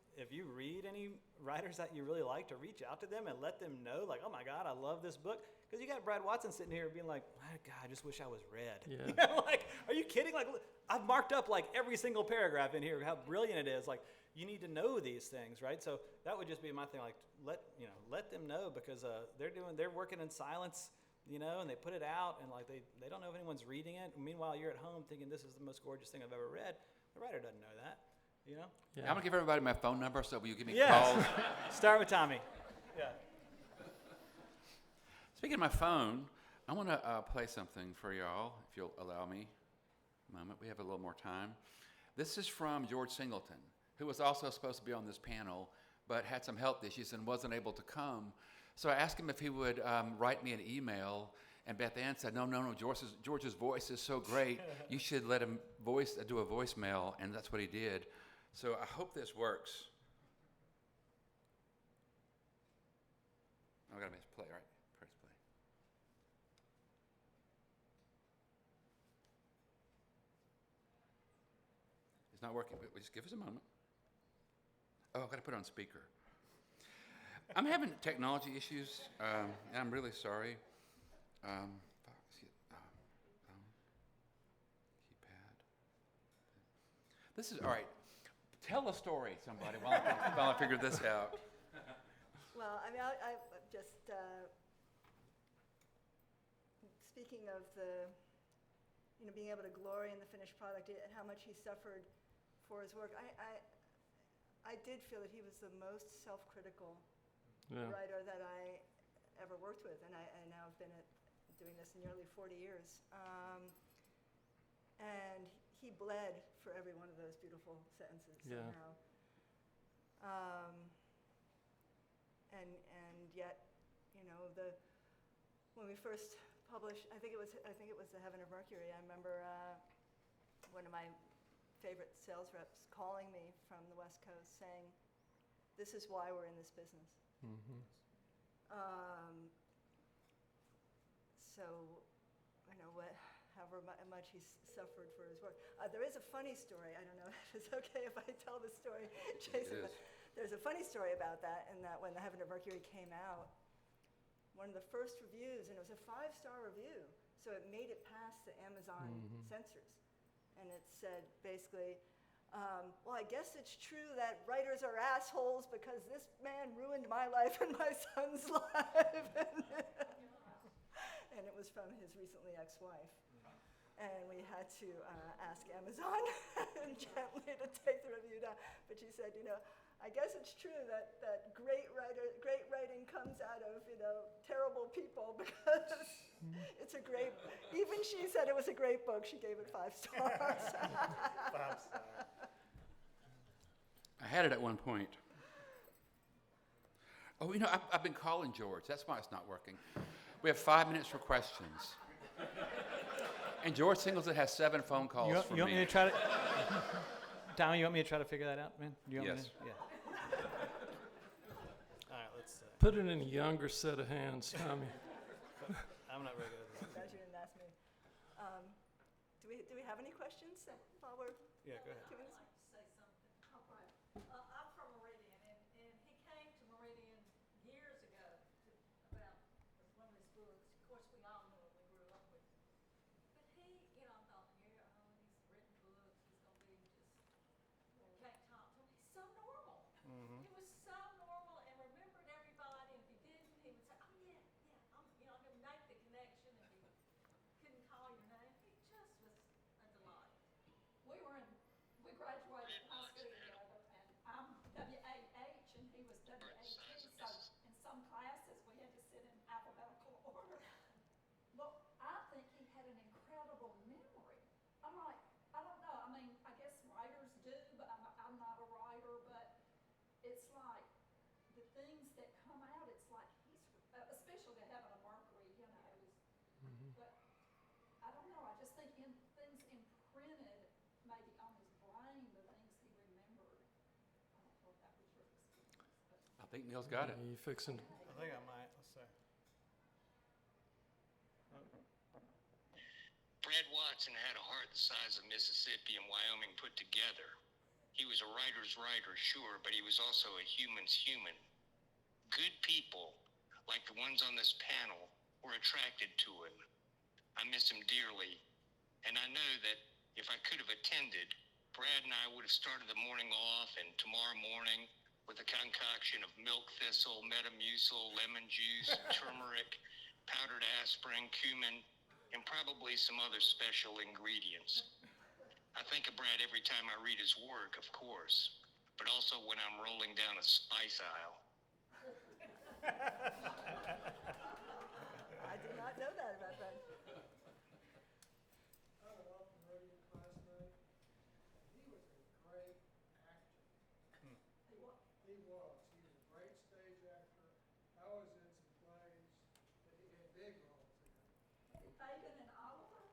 B: read any writers that you really like, to reach out to them and let them know like, oh my God, I love this book. Because you got Brad Watson sitting here being like, oh God, I just wish I was read.
D: Yeah.
B: You know, like, are you kidding? Like, I've marked up like every single paragraph in here, how brilliant it is. Like, you need to know these things, right? So that would just be my thing. Like, let them know, because they're working in silence, you know, and they put it out, and like they don't know if anyone's reading it. Meanwhile, you're at home thinking this is the most gorgeous thing I've ever read. The writer doesn't know that, you know.
D: Yeah.
A: I'm gonna give everybody my phone number, so will you give me
B: Yes.
A: calls?
B: Start with Tommy. Yeah.
A: Speaking of my phone, I want to play something for y'all, if you'll allow me a moment. We have a little more time. This is from George Singleton, who was also supposed to be on this panel, but had some health issues and wasn't able to come. So I asked him if he would write me an email, and Beth Ann said, no, George's voice is so great, you should let him do a voicemail, and that's what he did. So I hope this works. I gotta miss play, right? Press play. It's not working, but just give us a moment. Oh, I've got to put it on speaker. I'm having technology issues, and I'm really sorry. Keypad. This is, all right, tell a story, somebody, while I figure this out.
C: Well, I mean, I just, speaking of being able to glory in the finished product and how much he suffered for his work, I did feel that he was the most self-critical writer that I ever worked with, and I now have been doing this nearly 40 years. And he bled for every one of those beautiful sentences somehow. And yet, when we first published, I think it was The Heaven of Mercury. I remember one of my favorite sales reps calling me from the West Coast saying, "This is why we're in this business."
D: Mm-hmm.
C: So, however much he's suffered for his work. There is a funny story. I don't know if it's okay if I tell the story, Jason. But there's a funny story about that, in that when The Heaven of Mercury came out, one of the first reviews, and it was a 5-star review, so it made it past the Amazon censors. And it said basically, well, I guess it's true that writers are assholes because this man ruined my life and my son's life. And it was from his recently ex-wife. And we had to ask Amazon gently to take the review down. But she said, I guess it's true that great writing comes out of, terrible people, because it's a great, even she said it was a great book. She gave it 5 stars.
B: 5 stars.
A: I had it at one point. Oh, I've been calling George. That's why it's not working. We have 5 minutes for questions. And George Singleton has 7 phone calls from
B: you want me to try to, Tommy, you want me to try to figure that out, man? You want me
A: Yes.
B: to? Yeah. All right, let's
D: Put it in a younger set of hands, Tommy.
B: I'm not very good at this.
C: Glad you didn't ask me. Do we have any questions while we're
B: Yeah, go ahead.
C: 2 minutes?
E: Say something. I'm from Meridian, and he came to Meridian years ago about one of his books. Of course, we all knew him. We grew up with him. But he, I thought, he's written books. He's going to be just can't talk to him. He's so normal. He was so normal and remembered everybody. And if he didn't, he would say, "Oh yeah, I'm going to make the connection." And he couldn't call your name. He just was a delight. We
A: think Neil's got it.
D: You fixing?
B: I think I might. Let's see.
F: Brad Watson had a heart the size of Mississippi and Wyoming put together. He was a writer's writer, sure, but he was also a human's human. Good people, like the ones on this panel, were attracted to him. I miss him dearly, and I know that if I could have attended, Brad and I would have started the morning off, and tomorrow morning with a concoction of milk thistle, metamucil, lemon juice, turmeric, powdered aspirin, cumin, and probably some other special ingredients. I think of Brad every time I read his work, of course, but also when I'm rolling down a spice aisle.
C: I did not know that about that.
G: I went off and read him last night. He was a great actor. He was. He was a great stage actor. I was in some plays that he had big roles in.
E: Fagan and Oliver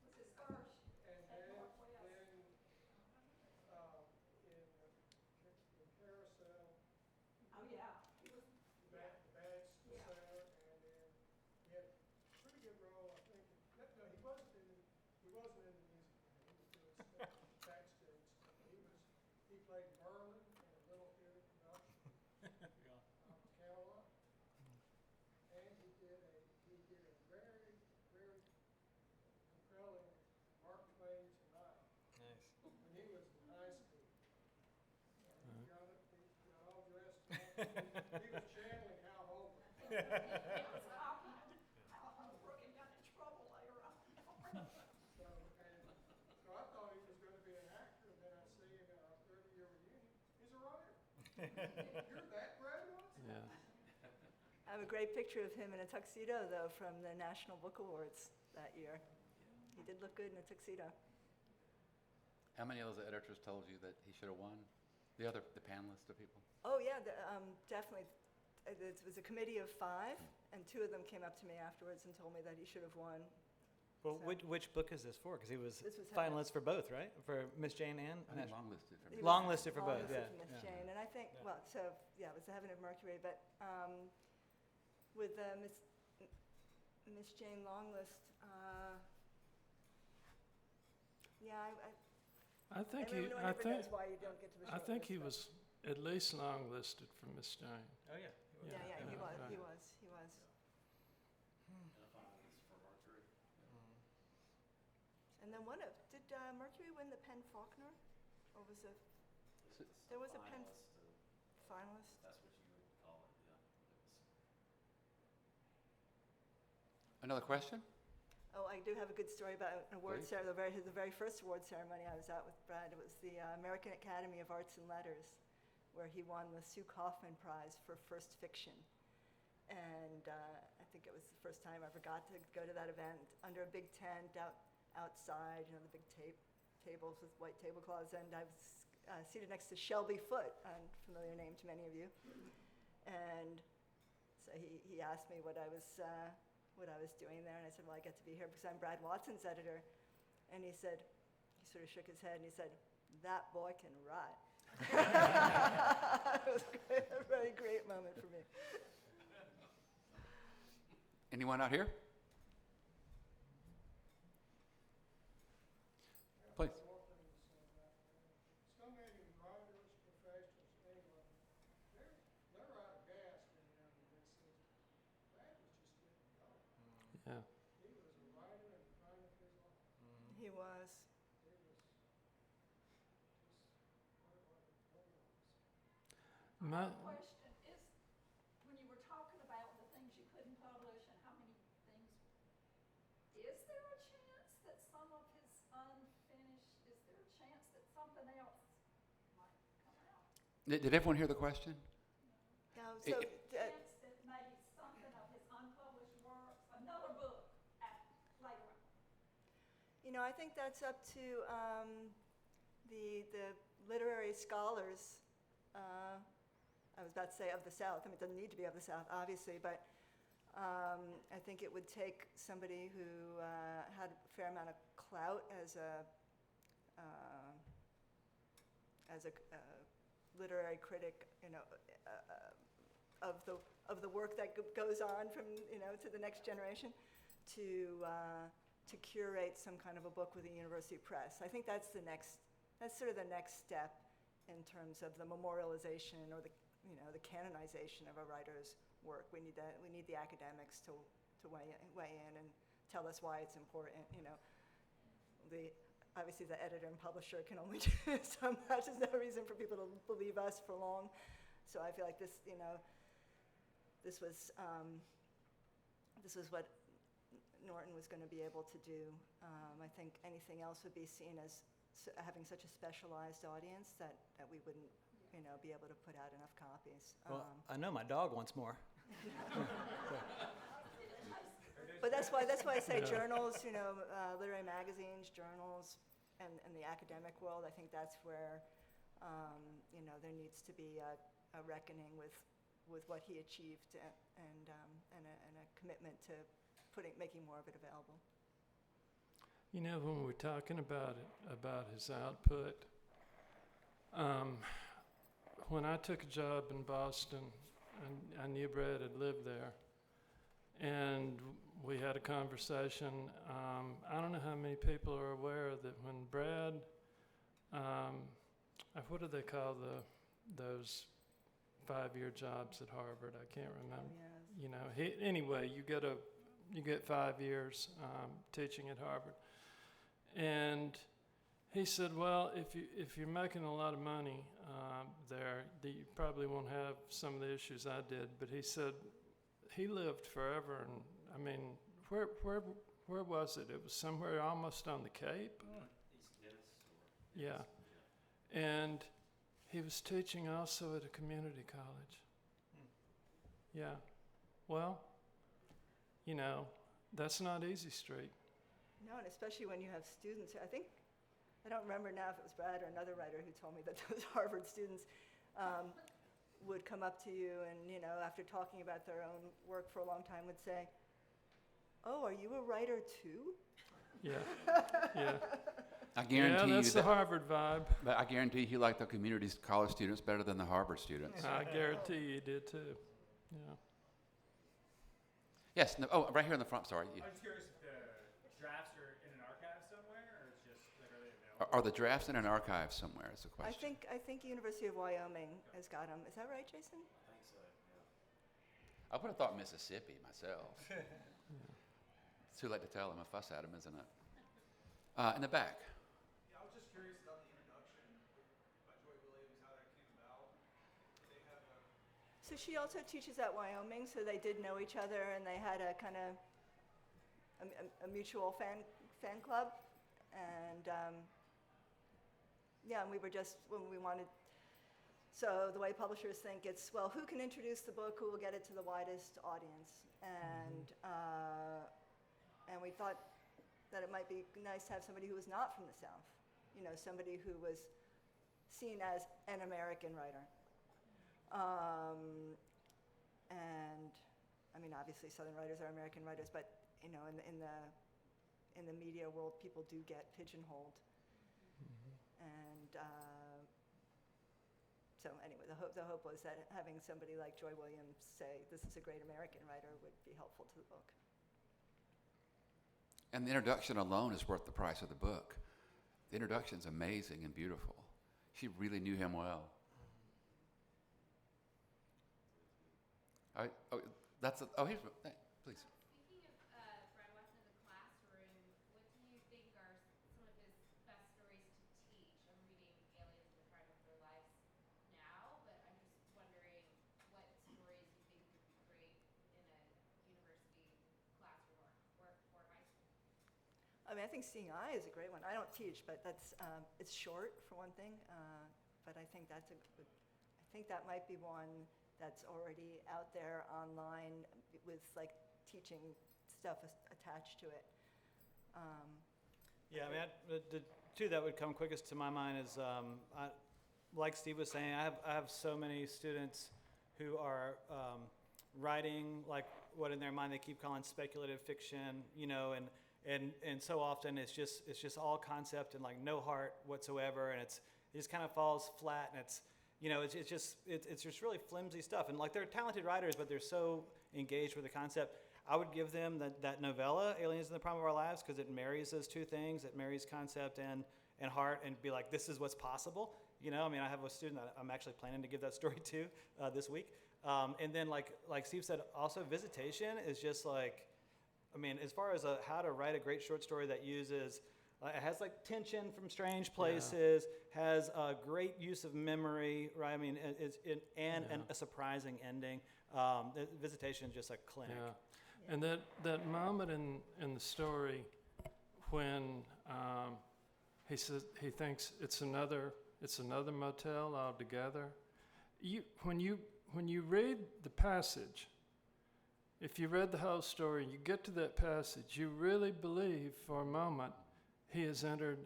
E: was his first
G: And
E: at
G: then,
E: Northwest.
G: in Carousel,
E: Oh, yeah, he was,
G: the bad
E: Yeah.
G: center, and then he had a pretty good role, I think. No, he wasn't in the music. He was doing stuff, backstage stuff. He played Merlin in a little theater production. Camelot. And he did a very, very compelling Mark Twain Tonight
B: Nice.
G: when he was in high school. He got all dressed up. He was channeling Hal Holbrook.
E: it was Brooke got in trouble later on.
G: So I thought he was going to be an actor, and then I see him at our 30-year reunion. He's a writer. You're that Brad Watson?
D: Yeah.
C: I have a great picture of him in a tuxedo, though, from the National Book Awards that year. He did look good in a tuxedo.
A: How many of those editors told you that he should have won? The panelists of people?
C: Oh, yeah, definitely. It was a committee of 5, and 2 of them came up to me afterwards and told me that he should have won.
B: Well,
C: So-
B: which book is this for? Because he was
C: This was
B: finalist for both, right? For Miss Jane and
A: I think longlisted for me.
C: He
B: Long
C: was
B: listed for both,
C: longlisted
B: yeah,
C: for Miss
B: yeah.
C: Jane, and I think,
B: Yeah.
C: well, so, yeah, it was the Heaven of Mercury, but with Miss Jane Longlist, yeah,
D: I think
C: everyone
D: he. I
C: never
D: think.
C: knows why you don't get to the
D: I
C: short
D: think
C: list,
D: he
C: but-
D: was at least long listed for Miss Jane.
B: Oh, yeah.
C: Yeah, yeah, he
D: Yeah,
C: was,
D: right.
C: he was. And then did Mercury win the Penn Faulkner? Or was it, there was a Penn finalist?
H: That's what you would call it, yeah.
A: Another question?
C: Oh, I do have a good story about an award
A: Please.
C: ceremony. The very first award ceremony I was at with Brad, it was the American Academy of Arts and Letters, where he won the Sue Kaufman Prize for first fiction. And I think it was the first time I ever got to go to that event under a big tent outside, the big tables with white tablecloths. And I was seated next to Shelby Foote, a familiar name to many of you. And so he asked me what I was doing there, and I said, well, I get to be here because I'm Brad Watson's editor. And he sort of shook his head, and he said, that boy can write. It was a very great moment for me.
A: Anyone out here? Please.
G: One thing to say about that. So many writers, professionals, anyone, they're out of gas getting out of this season. Brad was just getting going.
D: Yeah.
G: He was a writer in the prime of his life.
C: He was.
G: He was just what it was.
D: My,
E: Question is, when you were talking about the things you couldn't publish and how many things, is there a chance that some of his unfinished, is there a chance that something else might come out?
A: Did everyone hear the question?
C: So,
E: Chance that maybe something of his unpublished works, another book later on?
C: I think that's up to the literary scholars. I was about to say of the South. I mean, it doesn't need to be of the South, obviously, but I think it would take somebody who had a fair amount of clout as a literary critic, of the work that goes on from, to the next generation, to curate some kind of a book with a university press. I think that's sort of the next step in terms of the memorialization or the canonization of a writer's work. We need the academics to weigh in and tell us why it's important. Obviously the editor and publisher can only do so much. There's no reason for people to believe us for long. So I feel like this was what Norton was going to be able to do. I think anything else would be seen as having such a specialized audience that we wouldn't, be able to put out enough copies.
B: Well, I know my dog wants more.
C: But that's why I say journals, literary magazines, journals, and the academic world. I think that's where, there needs to be a reckoning with what he achieved and a commitment to making more of it available.
D: When we're talking about his output, when I took a job in Boston, I knew Brad had lived there, and we had a conversation. I don't know how many people are aware that when Brad, what do they call those 5-year jobs at Harvard? I can't remember.
C: Yes.
D: Anyway, you get 5 years teaching at Harvard, and he said, well, if you're making a lot of money there, you probably won't have some of the issues I did. But he said he lived forever, and I mean, where was it? It was somewhere almost on the Cape.
H: East Venice.
D: Yeah, and he was teaching also at a community college. Yeah, well, that's not easy street.
C: No, and especially when you have students. I don't remember now if it was Brad or another writer who told me that those Harvard students would come up to you and, after talking about their own work for a long time, would say, "Oh, are you a writer too?"
D: Yeah, yeah.
A: I guarantee
D: yeah, that's
A: you
D: the Harvard vibe.
A: But I guarantee you like the community college students better than the Harvard students.
D: I guarantee you did too. Yeah.
A: Yes. No, right here in the front. Sorry.
I: I was curious if the drafts are in an archive somewhere, or it's just literally available.
A: Are the drafts in an archive somewhere? Is the question.
C: I think University of Wyoming has got them. Is that right, Jason?
H: I think so, yeah.
A: I would have thought Mississippi myself. It's too late to tell them a fuss at them, isn't it? In the back.
G: Yeah, I was just curious about the introduction by Joy Williams, how that came about. Did they have
C: So she also teaches at Wyoming, so they did know each other, and they had a kind of a mutual fan club, and and we were just when we wanted. So the way publishers think, it's, well, who can introduce the book, who will get it to the widest audience, and we thought that it might be nice to have somebody who was not from the South, somebody who was seen as an American writer. And I mean, obviously Southern writers are American writers, but in the media world, people do get pigeonholed. And so anyway, the hope was that having somebody like Joy Williams say, this is a great American writer, would be helpful to the book.
A: And the introduction alone is worth the price of the book. The introduction's amazing and beautiful. She really knew him well. Here's, please.
J: Speaking of Brad Weston in the classroom, what do you think are some of his best stories to teach? I'm reading Aliens in the Prime of Their Lives now, but I'm just wondering what stories you think would be great in a university classroom or high school.
C: I mean, I think Seeing Eye is a great one. I don't teach, but that's it's short for one thing. But I think I think that might be one that's already out there online with like teaching stuff attached to it.
B: Yeah, I mean, the two that would come quickest to my mind is, like Steve was saying, I have so many students who are writing like what in their mind they keep calling speculative fiction, and so often it's just all concept and like no heart whatsoever, and it just kind of falls flat, and You know, it's just really flimsy stuff. And like they're talented writers, but they're so engaged with the concept. I would give them that novella, Aliens in the Prime of Our Lives, because it marries those two things. It marries concept and heart, and be like, this is what's possible. You know, I mean, I have a student that I'm actually planning to give that story to this week. And then like Steve said, also Visitation is just like, I mean, as far as how to write a great short story that uses, it has like tension from strange places, has a great use of memory, right? I mean, and a surprising ending. Visitation is just a clinic.
D: Yeah. And that moment in the story when he says he thinks it's another motel altogether. When you read the passage, if you read the whole story and you get to that passage, you really believe for a moment he has entered,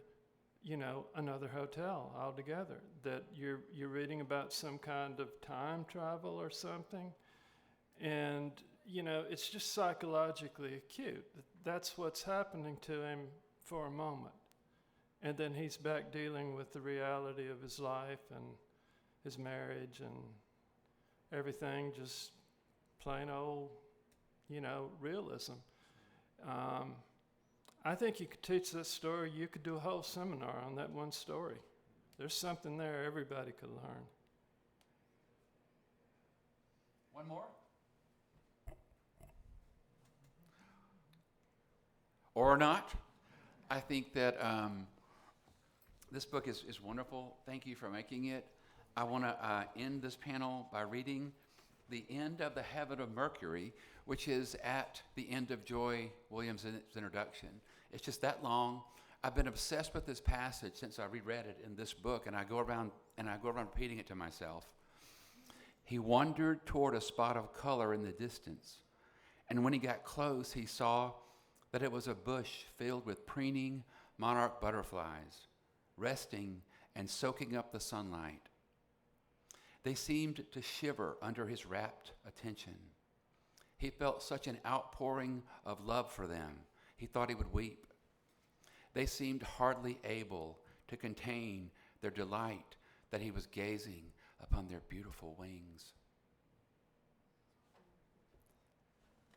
D: you know, another hotel altogether. That you're reading about some kind of time travel or something, and you know it's just psychologically acute. That's what's happening to him for a moment, and then he's back dealing with the reality of his life and his marriage and everything, just plain old, you know, realism. I think you could teach that story. You could do a whole seminar on that one story. There's something there everybody could learn.
A: One more? Or not. I think that this book is wonderful. Thank you for making it. I want to end this panel by reading the end of The Heaven of Mercury, which is at the end of Joy Williams' introduction. It's just that long. I've been obsessed with this passage since I reread it in this book, and I go around repeating it to myself. He wandered toward a spot of color in the distance, and when he got close, he saw that it was a bush filled with preening monarch butterflies, resting and soaking up the sunlight. They seemed to shiver under his rapt attention. He felt such an outpouring of love for them, he thought he would weep. They seemed hardly able to contain their delight that he was gazing upon their beautiful wings.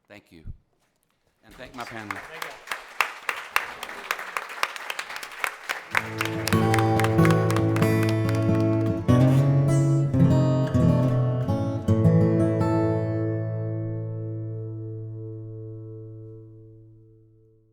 A: Thank you. And thank my panel.
B: Thank you.